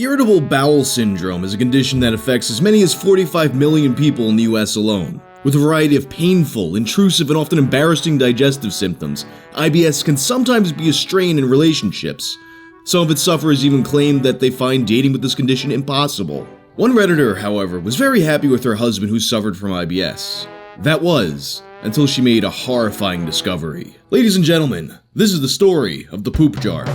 Irritable bowel syndrome is a condition that affects as many as 45 million people in the US alone. With a variety of painful, intrusive, and often embarrassing digestive symptoms, IBS can sometimes be a strain in relationships. Some of its sufferers even claim that they find dating with this condition impossible. One Redditor, however, was very happy with her husband who suffered from IBS. That was, until she made a horrifying discovery. Ladies and gentlemen, this is the story of the poop jars.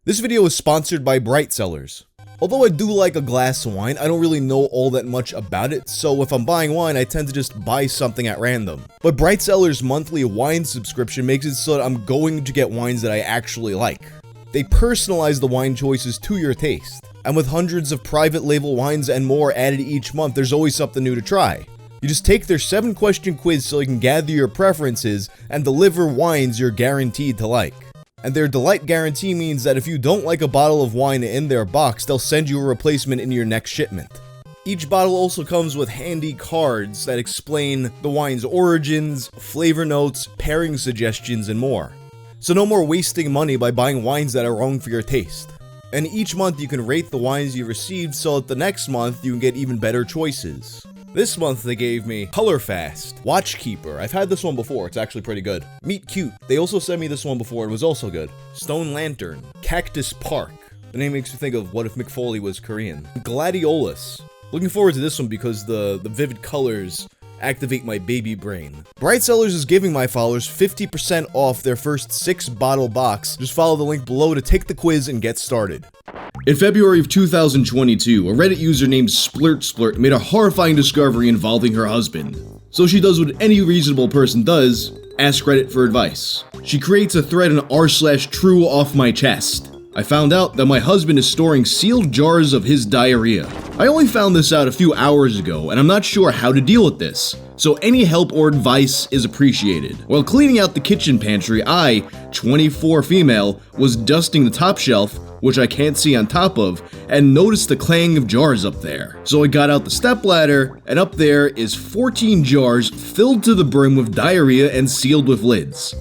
This video is sponsored by Bright Cellars. Although I do like a glass of wine, I don't really know all that much about it, so if I'm buying wine, I tend to just buy something at random. But Bright Cellars' monthly wine subscription makes it so that I'm going to get wines that I actually like. They personalize the wine choices to your taste. And with hundreds of private label wines and more added each month, there's always something new to try. You just take their 7-question quiz so you can gather your preferences and deliver wines you're guaranteed to like. And their Delight Guarantee means that if you don't like a bottle of wine in their box, they'll send you a replacement in your next shipment. Each bottle also comes with handy cards that explain the wine's origins, flavor notes, pairing suggestions, and more. So no more wasting money by buying wines that are wrong for your taste. And each month you can rate the wines you received so that the next month you can get even better choices. This month they gave me Colorfast, Watchkeeper. I've had this one before, it's actually pretty good. Meet Cute. They also sent me this one before, it was also good. Stone Lantern, Cactus Park. The name makes me think of What If McFoley was Korean. Gladiolus. Looking forward to this one because the vivid colors activate my baby brain. Bright Cellars is giving my followers 50% off their first 6-bottle box. Just follow the link below to take the quiz and get started. In February of 2022, a Reddit user named SplurtSplurt made a horrifying discovery involving her husband. So she does what any reasonable person does, ask Reddit for advice. She creates a thread in r/true off my chest. I found out that my husband is storing sealed jars of his diarrhea. I only found this out a few hours ago, and I'm not sure how to deal with this, so any help or advice is appreciated. While cleaning out the kitchen pantry, I, 24 female, was dusting the top shelf, which I can't see on top of, and noticed the clang of jars up there. So I got out the stepladder, and up there is 14 jars filled to the brim with diarrhea and sealed with lids.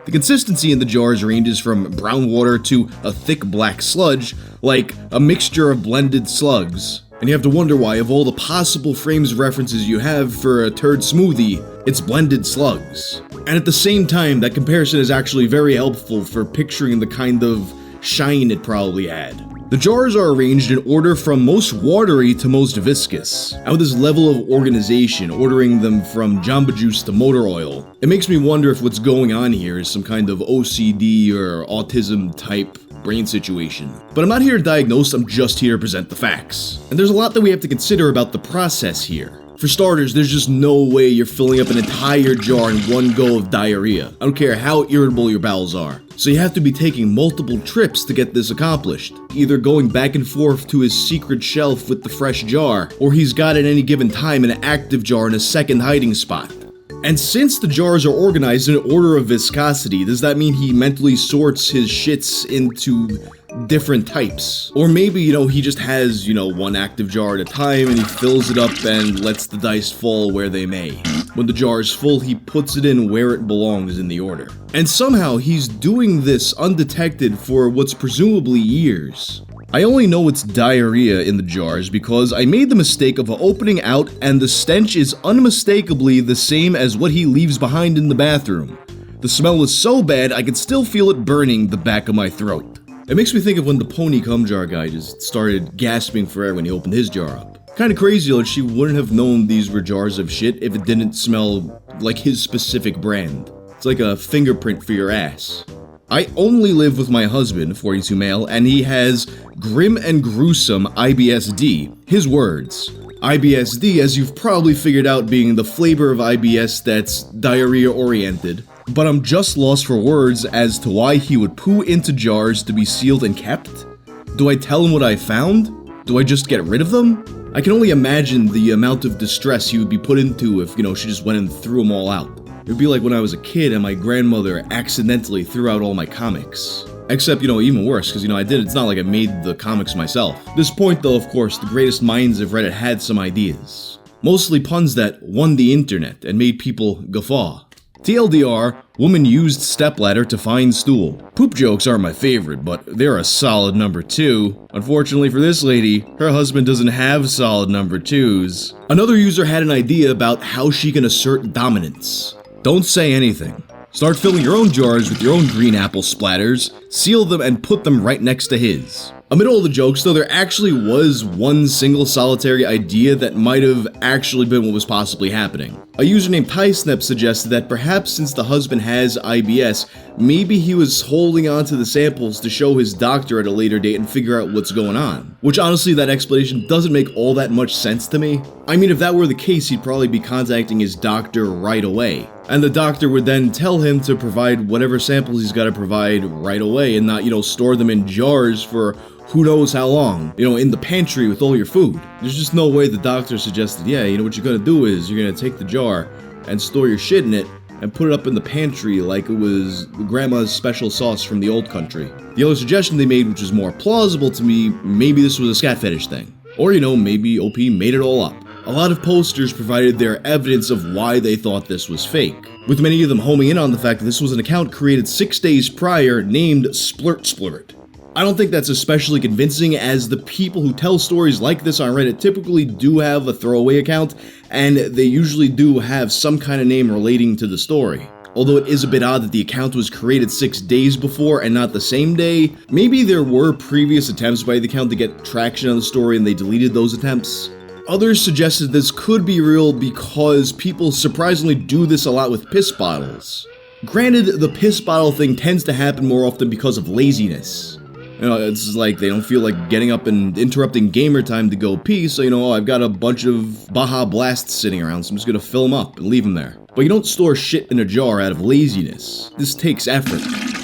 The consistency in the jars ranges from brown water to a thick black sludge, like a mixture of blended slugs. And you have to wonder why, of all the possible frames of references you have for a turd smoothie, it's blended slugs. And at the same time, that comparison is actually very helpful for picturing the kind of shine it probably had. The jars are arranged in order from most watery to most viscous. And with this level of organization, ordering them from Jamba Juice to motor oil, it makes me wonder if what's going on here is some kind of OCD or autism type brain situation. But I'm not here to diagnose, I'm just here to present the facts. And there's a lot that we have to consider about the process here. For starters, there's just no way you're filling up an entire jar in one go of diarrhea. I don't care how irritable your bowels are. So you have to be taking multiple trips to get this accomplished. Either going back and forth to his secret shelf with the fresh jar, or he's got at any given time an active jar in a second hiding spot. And since the jars are organized in order of viscosity, does that mean he mentally sorts his shits into different types? Or maybe, he just has, one active jar at a time and he fills it up and lets the dice fall where they may. When the jar is full, he puts it in where it belongs in the order. And somehow he's doing this undetected for what's presumably years. I only know it's diarrhea in the jars because I made the mistake of opening out and the stench is unmistakably the same as what he leaves behind in the bathroom. The smell was so bad I could still feel it burning the back of my throat. It makes me think of when the pony cum jar guy just started gasping for air when he opened his jar up. Kinda crazy that she wouldn't have known these were jars of shit if it didn't smell like his specific brand. It's like a fingerprint for your ass. I only live with my husband, 42 male, and he has grim and gruesome IBSD. His words. IBSD, as you've probably figured out, being the flavor of IBS that's diarrhea oriented. But I'm just lost for words as to why he would poo into jars to be sealed and kept. Do I tell him what I found? Do I just get rid of them? I can only imagine the amount of distress he would be put into if, she just went and threw them all out. It would be like when I was a kid and my grandmother accidentally threw out all my comics. Except, even worse, because, it's not like I made the comics myself. At this point, though, of course, the greatest minds of Reddit had some ideas. Mostly puns that won the internet and made people guffaw. TLDR, woman used stepladder to find stool. Poop jokes aren't my favorite, but they're a solid number 2. Unfortunately for this lady, her husband doesn't have solid number 2s. Another user had an idea about how she can assert dominance. Don't say anything. Start filling your own jars with your own green apple splatters, seal them and put them right next to his. Amid all the jokes though, there actually was one single solitary idea that might have actually been what was possibly happening. A user named TieSnap suggested that perhaps since the husband has IBS, maybe he was holding on to the samples to show his doctor at a later date and figure out what's going on. Which honestly, that explanation doesn't make all that much sense to me. I mean, if that were the case, he'd probably be contacting his doctor right away. And the doctor would then tell him to provide whatever samples he's got to provide right away and not, store them in jars for who knows how long, in the pantry with all your food. There's just no way the doctor suggested, what you're gonna do is you're gonna take the jar and store your shit in it and put it up in the pantry like it was grandma's special sauce from the old country. The other suggestion they made, which is more plausible to me, maybe this was a scat fetish thing. Or, maybe OP made it all up. A lot of posters provided their evidence of why they thought this was fake, with many of them homing in on the fact that this was an account created 6 days prior named Splurt. I don't think that's especially convincing, as the people who tell stories like this on Reddit typically do have a throwaway account, and they usually do have some kind of name relating to the story. Although it is a bit odd that the account was created 6 days before and not the same day. Maybe there were previous attempts by the account to get traction on the story and they deleted those attempts. Others suggested this could be real because people surprisingly do this a lot with piss bottles. Granted, the piss bottle thing tends to happen more often because of laziness. It's like they don't feel like getting up and interrupting gamer time to go pee, so I've got a bunch of Baja Blasts sitting around, so I'm just gonna fill them up and leave them there. But you don't store shit in a jar out of laziness. This takes effort.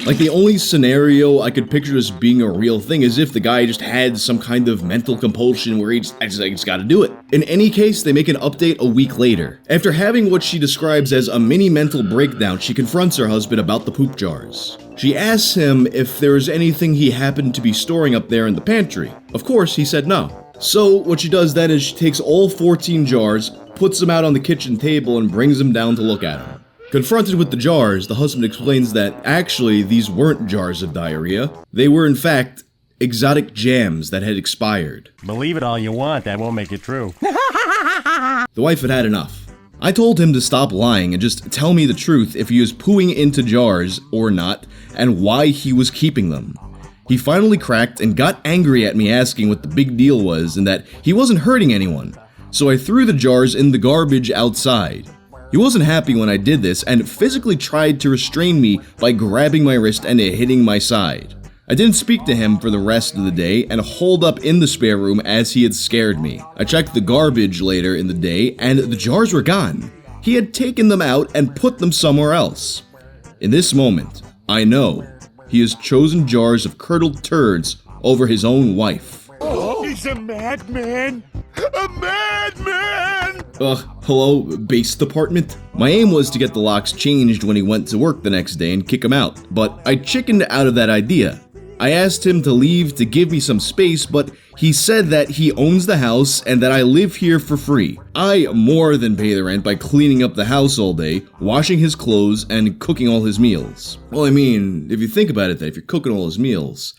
Like, the only scenario I could picture this being a real thing is if the guy just had some kind of mental compulsion where I just gotta do it. In any case, they make an update a week later. After having what she describes as a mini mental breakdown, she confronts her husband about the poop jars. She asks him if there was anything he happened to be storing up there in the pantry. Of course, he said no. So what she does then is she takes all 14 jars, puts them out on the kitchen table, and brings them down to look at them. Confronted with the jars, the husband explains that actually these weren't jars of diarrhea. They were in fact exotic jams that had expired. Believe it all you want, that won't make it true. The wife had had enough. I told him to stop lying and just tell me the truth if he was pooing into jars or not, and why he was keeping them. He finally cracked and got angry at me asking what the big deal was and that he wasn't hurting anyone. So I threw the jars in the garbage outside. He wasn't happy when I did this and physically tried to restrain me by grabbing my wrist and hitting my side. I didn't speak to him for the rest of the day and holed up in the spare room as he had scared me. I checked the garbage later in the day and the jars were gone. He had taken them out and put them somewhere else. In this moment, I know he has chosen jars of curdled turds over his own wife. Oh, he's a madman! A madman! Hello, base department? My aim was to get the locks changed when he went to work the next day and kick him out, but I chickened out of that idea. I asked him to leave to give me some space, but he said that he owns the house and that I live here for free. I more than pay the rent by cleaning up the house all day, washing his clothes, and cooking all his meals. Well, I mean, if you think about it, if you're cooking all his meals,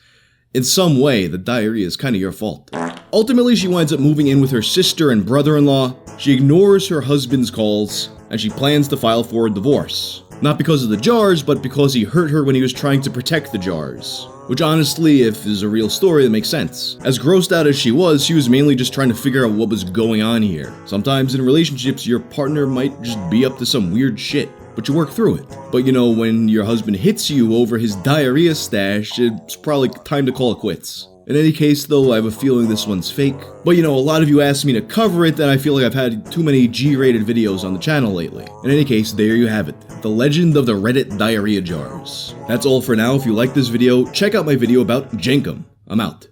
in some way, the diarrhea is kind of your fault. Ultimately, she winds up moving in with her sister and brother-in-law. She ignores her husband's calls, and she plans to file for a divorce. Not because of the jars, but because he hurt her when he was trying to protect the jars. Which honestly, if this is a real story, that makes sense. As grossed out as she was mainly just trying to figure out what was going on here. Sometimes in relationships, your partner might just be up to some weird shit, but you work through it. But when your husband hits you over his diarrhea stash, it's probably time to call it quits. In any case, though, I have a feeling this one's fake. But a lot of you asked me to cover it, and I feel like I've had too many G-rated videos on the channel lately. In any case, there you have it. The legend of the Reddit diarrhea jars. That's all for now. If you like this video, check out my video about Jenkum. I'm out.